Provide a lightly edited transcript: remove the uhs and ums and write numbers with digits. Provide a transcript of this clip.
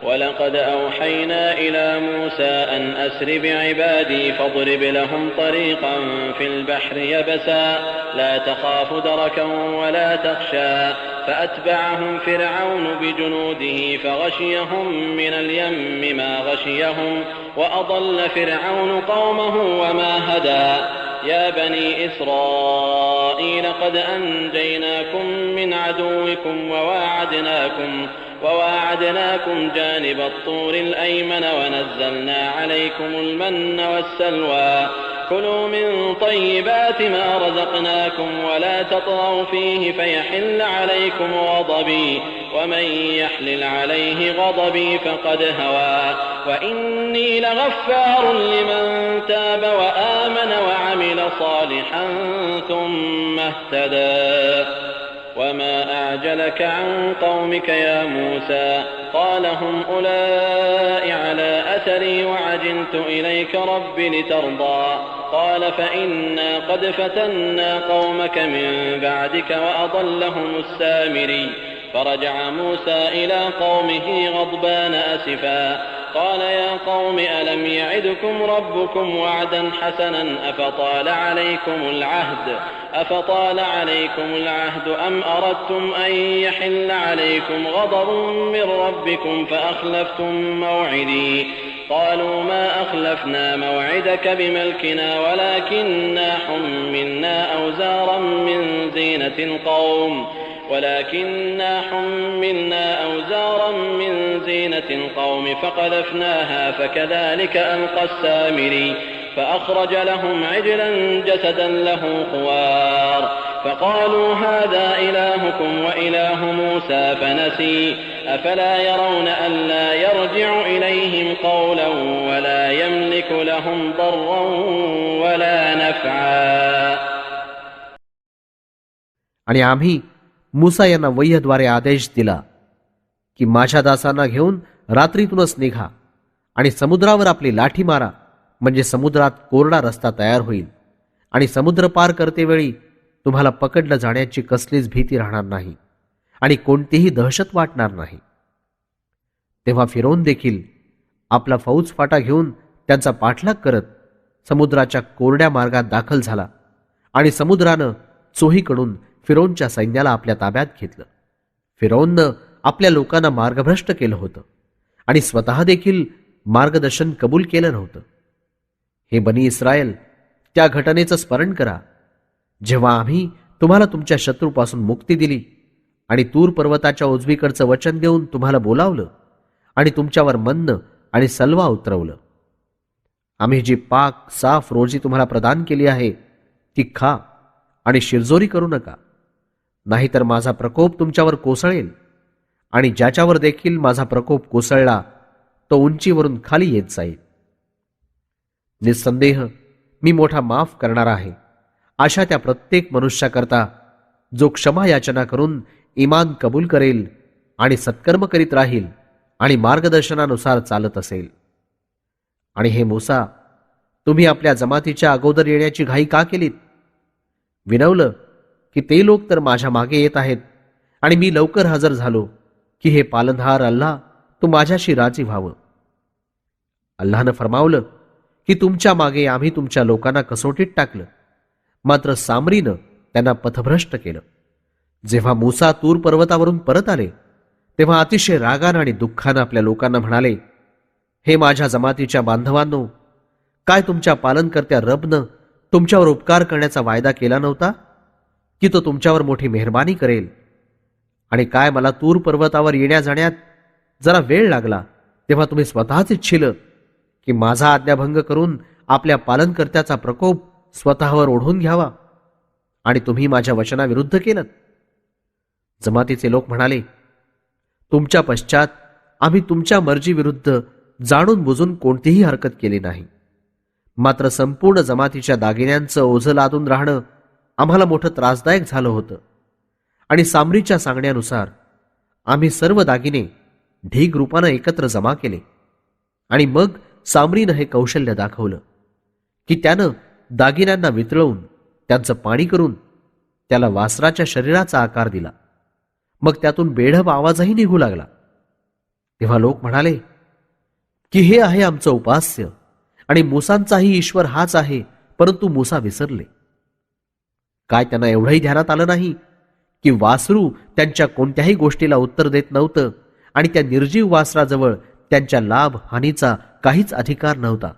ولقد أوحينا إلى موسى أن أسر بعبادي فاضرب لهم طريقا في البحر يبسا لا تخاف دركا ولا تخشى فأتبعهم فرعون بجنوده فغشيهم من اليم ما غشيهم وأضل فرعون قومه وما هدى يا بني إسرائيل قد أنجيناكم من عدوكم وواعدناكم جانب الطور الأيمن ونزلنا عليكم المن والسلوى كلوا من طيبات ما رزقناكم ولا تطغوا فيه فيحل عليكم غضبي ومن يحلل عليه غضبي فقد هوى وإني لغفار لمن تاب وآمن وعمل صالحا ثم اهتدى وما أعجلك عن قومك يا موسى قال هم أولئك على أثري وعجلت إليك رب لترضى قال فإنا قد فتنا قومك من بعدك وأضلهم السامري فرجع موسى إلى قومه غضبان أسفا قال يا قوم ألم يعدكم ربكم وعدا حسنا أفطال عليكم العهد أم أردتم أن يحل عليكم غضب من ربكم فأخلفتم موعدي قالوا ما أخلفنا موعدك بملكنا ولكننا حملنا أوزارا من زينة القوم فقذفناها فكذلك ألقى السامري فأخرج لهم عجلا جسدا له خوار فقالوا هذا إلهكم وإله موسى فنسي أفلا يرون ألا يرجع إليهم قولا ولا يملك لهم ضرا ولا نفعا. आणि आम्ही मूसा यांना वह्यद्वारे आदेश दिला की माझ्या दासांना घेऊन रात्रीतूनच निघा आणि समुद्रावर आपली लाठी मारा, म्हणजे समुद्रात कोरडा रस्ता तयार होईल आणि समुद्र पार करतेवेळी तुम्हाला पकडलं जाण्याची कसलीच भीती राहणार नाही आणि कोणतीही दहशत वाटणार नाही. तेव्हा फिरौन देखील आपला फौज फाटा घेऊन त्यांचा पाठलाग करत समुद्राच्या कोरड्या मार्गात दाखल झाला आणि समुद्रानं चोहीकडून फिरौनच्या सैन्याला आपल्या ताब्यात घेतलं. फिरौननं आपल्या लोकांना मार्गभ्रष्ट केलं होतं आणि स्वतः देखील मार्गदर्शन कबूल केलं नव्हतं. हे बनी इस्रायल, त्या घटनेचं स्मरण करा जेव्हा आम्ही तुम्हाला तुमच्या शत्रूपासून मुक्ती दिली आणि तूर पर्वताच्या उजवीकडचं वचन देऊन तुम्हाला बोलावलं आणि तुमच्यावर मन्न आणि सलवा उतरवलं. आम्ही जी पाक साफ रोजी तुम्हाला प्रदान केली आहे ती खा आणि शिरजोरी करू नका, नाहीतर माझा प्रकोप तुमच्यावर कोसळेल आणि ज्याच्यावर देखील माझा प्रकोप कोसळला तो उंचीवरून खाली येत जाईल. निस्संदेह मी मोठा माफ करणारा आहे अशा त्या प्रत्येक मनुष्याकरता जो क्षमा याचना करून ईमान कबूल करेल आणि सत्कर्म करीत राहील आणि मार्गदर्शनानुसार चालत असेल. आणि हे मूसा, तुम्ही आपल्या जमातीच्या अगोदर येण्याची घाई का केलीत? विनवलं की ते लोक तर माझ्या मागे येत आहेत आणि मी लवकर हजर झालो की हे पालनहार अल्लाह, तू माझ्याशी राजी व्हावं. अल्लाहनं फरमावलं की तुमच्या मागे आम्ही तुमच्या लोकांना कसोटीत टाकलं, मात्र सामरीनं त्यांना पथभ्रष्ट केलं. जेव्हा मूसा तूर पर्वतावरून परत आले तेव्हा अतिशय रागानं आणि दुःखानं आपल्या लोकांना म्हणाले, हे माझ्या जमातीच्या बांधवांनो, काय तुमच्या पालनकर्त्या रबनं तुमच्यावर उपकार करण्याचा वायदा केला नव्हता की तो तुमच्यावर मोठी मेहरबानी करेल? आणि काय मला तूर पर्वतावर येण्या जाण्यात जरा वेळ लागला तेव्हा तुम्ही स्वतःच इच्छिलं की माझा आज्ञाभंग करून आपल्या पालनकर्त्याचा प्रकोप स्वतःवर ओढून घ्यावा आणि तुम्ही माझ्या वचनाविरुद्ध केलं? जमातीचे लोक म्हणाले, तुमच्या पश्चात आम्ही तुमच्या मर्जीविरुद्ध जाणून बुजून कोणतीही हरकत केली नाही, मात्र संपूर्ण जमातीच्या दागिन्यांचं ओझं लादून राहणं आम्हाला मोठं त्रासदायक झालं होतं. आणि सामरीच्या सांगण्यानुसार आम्ही सर्व दागिने ढीग रूपानं एकत्र जमा केले आणि मग सामरीनं हे कौशल्य दाखवलं की त्यानं दागिन्यांना वितळवून त्यांचं पाणी करून त्याला वासराच्या शरीराचा आकार दिला. मग त्यातून बेढप आवाजही निघू लागला. तेव्हा लोक म्हणाले की हे आहे आमचं उपास्य आणि मूसांचाही ईश्वर हाच आहे, परंतु मूसा विसरले. काय त्यांना एवढंही ध्यानात आलं नाही की वासरू त्यांच्या कोणत्याही गोष्टीला उत्तर देत नव्हतं आणि त्या निर्जीव वासराजवळ त्यांच्या लाभ हानीचा काहीच अधिकार नव्हता.